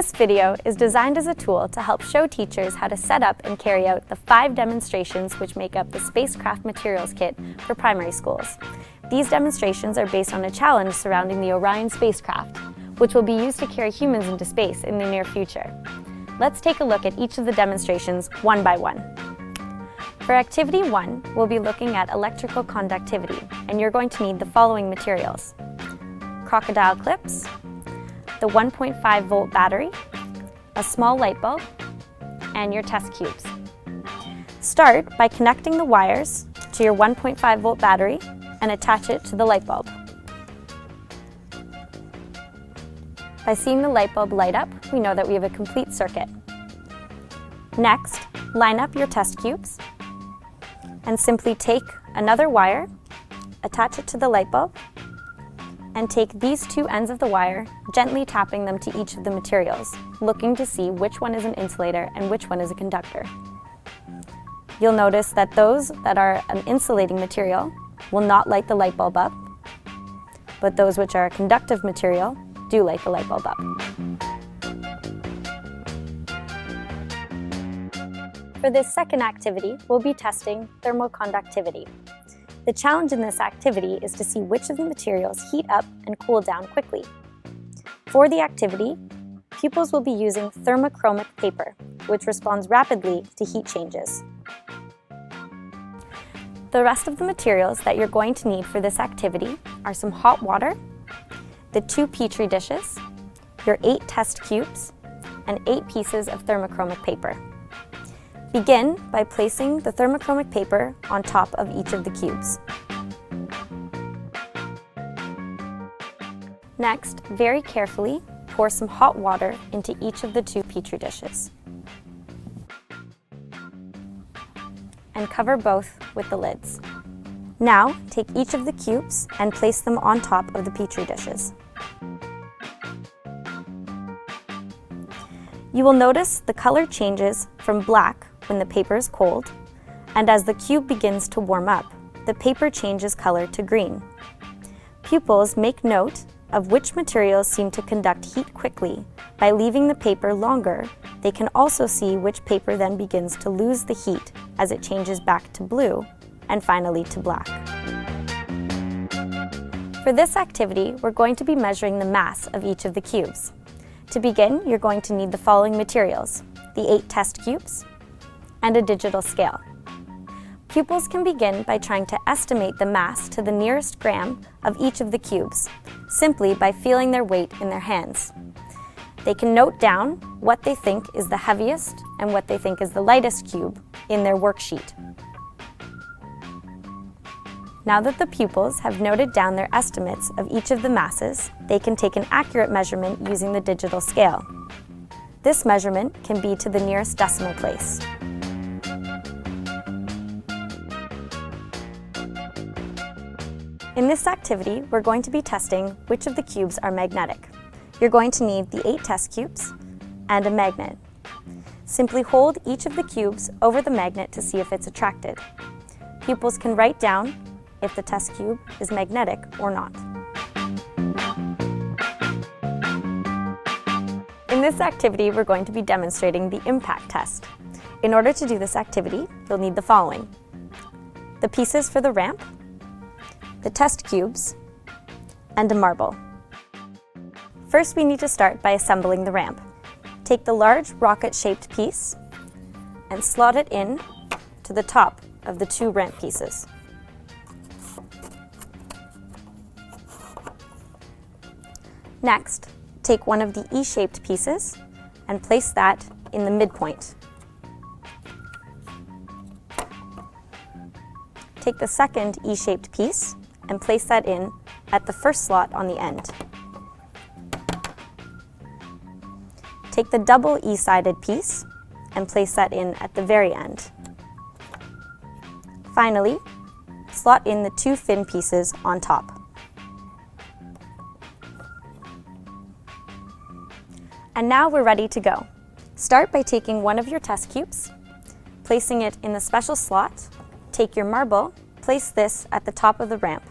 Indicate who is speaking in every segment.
Speaker 1: This video is designed as a tool to help show teachers how to set up and carry out the 5 demonstrations which make up the Spacecraft Materials Kit for primary schools. These demonstrations are based on a challenge surrounding the Orion spacecraft, which will be used to carry humans into space in the near future. Let's take a look at each of the demonstrations one by one. For Activity 1, we'll be looking at electrical conductivity, and you're going to need the following materials: crocodile clips, the 1.5 volt battery, a small light bulb, and your test cubes. Start by connecting the wires to your 1.5 volt battery and attach it to the light bulb. By seeing the light bulb light up, we know that we have a complete circuit. Next, line up your test cubes and simply take another wire, attach it to the light bulb, and take these 2 ends of the wire, gently tapping them to each of the materials, looking to see which one is an insulator and which one is a conductor. You'll notice that those that are an insulating material will not light the light bulb up, but those which are a conductive material do light the light bulb up. For this second activity, we'll be testing thermoconductivity. The challenge in this activity is to see which of the materials heat up and cool down quickly. For the activity, pupils will be using thermochromic paper, which responds rapidly to heat changes. The rest of the materials that you're going to need for this activity are some hot water, the 2 petri dishes, your 8 test cubes, and 8 pieces of thermochromic paper. Begin by placing the thermochromic paper on top of each of the cubes. Next, very carefully, pour some hot water into each of the 2 petri dishes. And cover both with the lids. Now, take each of the cubes and place them on top of the petri dishes. You will notice the color changes from black when the paper is cold, and as the cube begins to warm up, the paper changes color to green. Pupils make note of which materials seem to conduct heat quickly. By leaving the paper longer, they can also see which paper then begins to lose the heat as it changes back to blue and finally to black. For this activity, we're going to be measuring the mass of each of the cubes. To begin, you're going to need the following materials: the 8 test cubes and a digital scale. Pupils can begin by trying to estimate the mass to the nearest gram of each of the cubes, simply by feeling their weight in their hands. They can note down what they think is the heaviest and what they think is the lightest cube in their worksheet. Now that the pupils have noted down their estimates of each of the masses, they can take an accurate measurement using the digital scale. This measurement can be to the nearest decimal place. In this activity, we're going to be testing which of the cubes are magnetic. You're going to need the 8 test cubes and a magnet. Simply hold each of the cubes over the magnet to see if it's attracted. Pupils can write down if the test cube is magnetic or not. In this activity, we're going to be demonstrating the impact test. In order to do this activity, you'll need the following: the pieces for the ramp, the test cubes, and a marble. First, we need to start by assembling the ramp. Take the large rocket-shaped piece and slot it in to the top of the 2 ramp pieces. Next, take one of the E-shaped pieces and place that in the midpoint. Take the second E-shaped piece and place that in at the first slot on the end. Take the double E-sided piece and place that in at the very end. Finally, slot in the 2 fin pieces on top. And now we're ready to go. Start by taking one of your test cubes, placing it in the special slot. Take your marble, place this at the top of the ramp.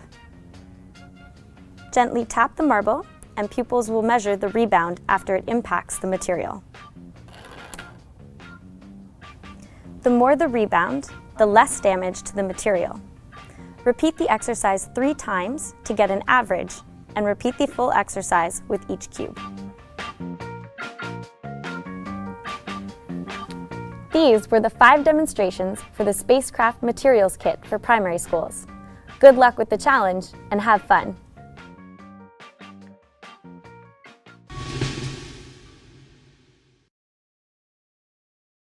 Speaker 1: Gently tap the marble and pupils will measure the rebound after it impacts the material. The more the rebound, the less damage to the material. Repeat the exercise 3 times to get an average, and repeat the full exercise with each cube. These were the 5 demonstrations for the Spacecraft Materials Kit for primary schools. Good luck with the challenge and have fun!